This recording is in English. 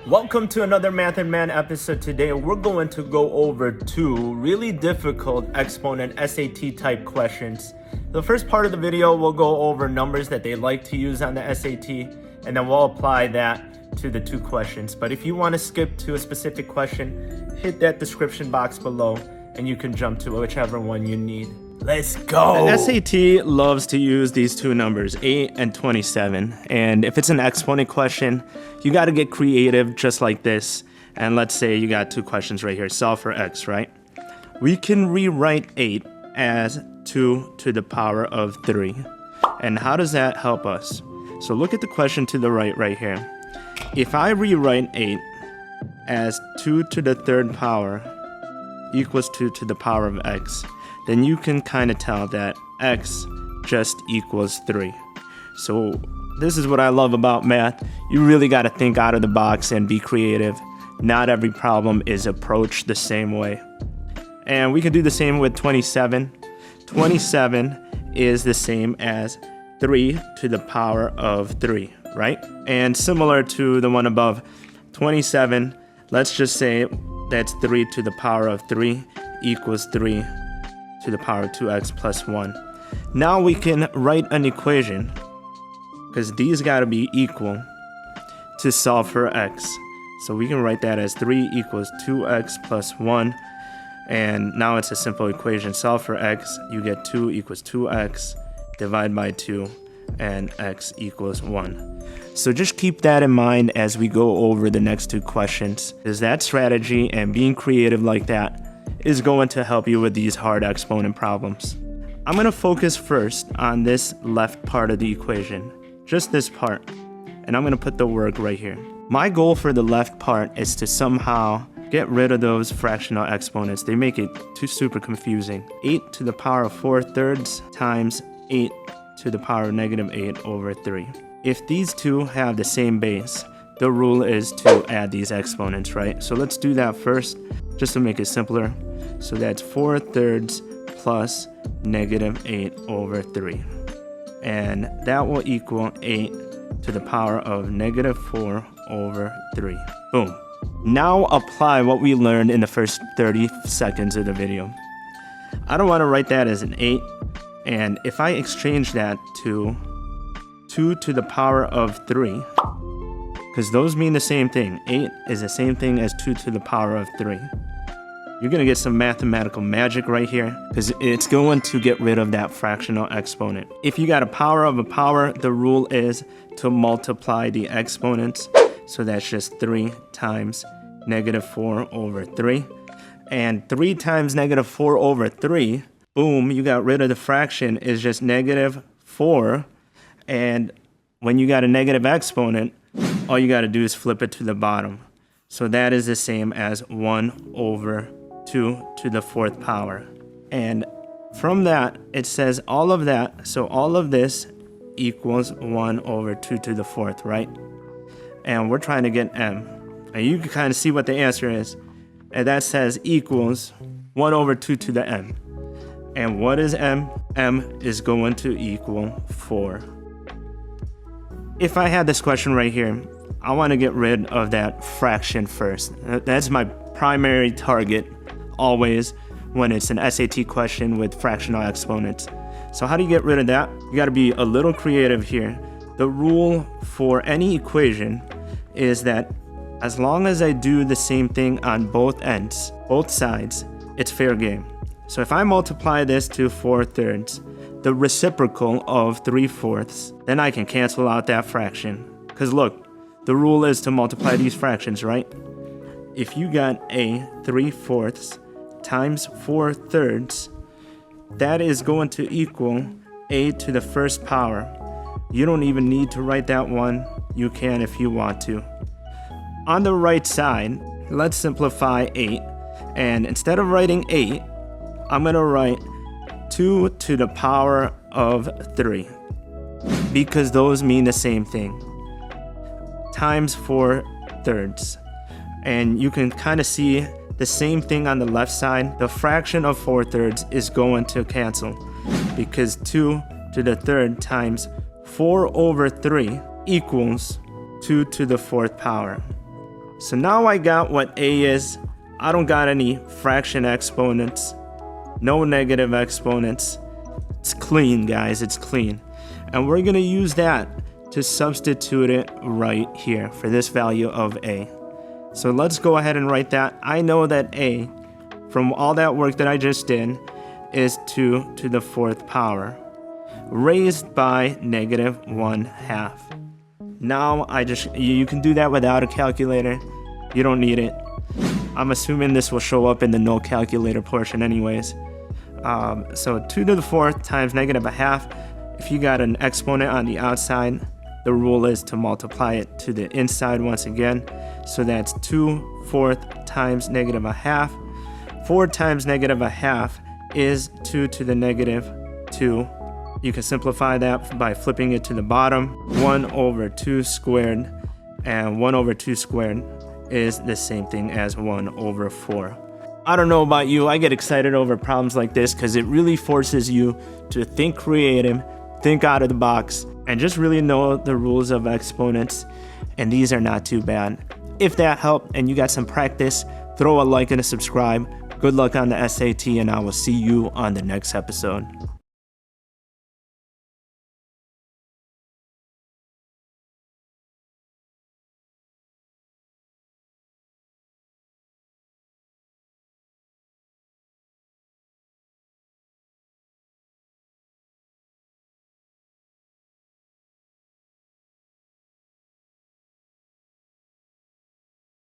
Welcome to another Math and Man episode. Today we're going to go over two really difficult exponent SAT type questions. The first part of the video we'll go over numbers that they like to use on the SAT, and then we'll apply that to the two questions. But if you want to skip to a specific question, hit that description box below and you can jump to whichever one you need. Let's go! The SAT loves to use these two numbers, 8 and 27. And if it's an exponent question, you got to get creative just like this. And let's say you got two questions right here, solve for x, right? We can rewrite 8 as 2 to the power of 3. And how does that help us? So look at the question to the right here. If I rewrite 8 as 2 to the third power equals 2 to the power of x, then you can kind of tell that x just equals 3. So this is what I love about math. You really got to think out of the box and be creative. Not every problem is approached the same way. And we can do the same with 27. 27 is the same as 3 to the power of 3, right? And similar to the one above, 27, let's just say that's 3 to the power of 3 equals 3 to the power of 2x plus 1. Now we can write an equation, because these got to be equal, to solve for x. So we can write that as 3 equals 2x plus 1. And now it's a simple equation. Solve for x, you get 2 equals 2x, divide by 2, and x equals 1. So just keep that in mind as we go over the next two questions, because that strategy and being creative like that is going to help you with these hard exponent problems. I'm going to focus first on this left part of the equation, just this part, and I'm going to put the work right here. My goal for the left part is to somehow get rid of those fractional exponents. They make it too super confusing. 8 to the power of 4/3 times 8 to the power of negative 8 over 3. If these two have the same base, the rule is to add these exponents, right? So let's do that first, just to make it simpler. So that's 4/3 plus negative 8 over 3. And that will equal 8 to the power of negative 4 over 3. Boom. Now apply what we learned in the first 30 seconds of the video. I don't want to write that as an 8. And if I exchange that to 2 to the power of 3, because those mean the same thing. 8 is the same thing as 2 to the power of 3. You're going to get some mathematical magic right here, because it's going to get rid of that fractional exponent. If you got a power of a power, the rule is to multiply the exponents. So that's just 3 times negative 4 over 3. And 3 times negative 4 over 3, boom, you got rid of the fraction, is just negative 4. And when you got a negative exponent, all you got to do is flip it to the bottom. So that is the same as 1 over 2 to the 4th power. And from that, it says all of that, so all of this equals 1 over 2 to the 4th, right? And we're trying to get m. And you can kind of see what the answer is. And that says equals 1 over 2 to the m. And what is m? M is going to equal 4. If I had this question right here, I want to get rid of that fraction first. That's my primary target always when it's an SAT question with fractional exponents. So how do you get rid of that? You got to be a little creative here. The rule for any equation is that as long as I do the same thing on both ends, both sides, it's fair game. So if I multiply this to 4/3, the reciprocal of 3/4, then I can cancel out that fraction. Because look, the rule is to multiply these fractions, right? If you got a 3/4 times 4/3, that is going to equal a to the first power. You don't even need to write that one. You can if you want to. On the right side, let's simplify 8. And instead of writing 8, I'm going to write 2 to the power of 3. Because those mean the same thing. Times 4/3. And you can kind of see the same thing on the left side. The fraction of 4/3 is going to cancel, because 2 to the 3rd times 4 over 3 equals 2 to the 4th power. So now I got what a is. I don't got any fraction exponents, no negative exponents. It's clean, guys, it's clean. And we're gonna use that to substitute it right here for this value of a. So let's go ahead and write that. I know that a, from all that work that I just did, is 2 to the 4th power, raised by negative 1/2. Now you can do that without a calculator. You don't need it. I'm assuming this will show up in the no calculator portion anyways. So 2 to the 4th times negative 1/2. If you got an exponent on the outside, the rule is to multiply it to the inside once again. So that's 2/4 times negative 1/2. 4 times negative 1/2 is 2 to the negative 2. You can simplify that by flipping it to the bottom. 1 over 2 squared, and 1 over 2 squared is the same thing as 1 over 4. I don't know about you, I get excited over problems like this because it really forces you to think creative, think out of the box, and just really know the rules of exponents, and these are not too bad. If that helped and you got some practice, throw a like and a subscribe. Good luck on the SAT, and I will see you on the next episode.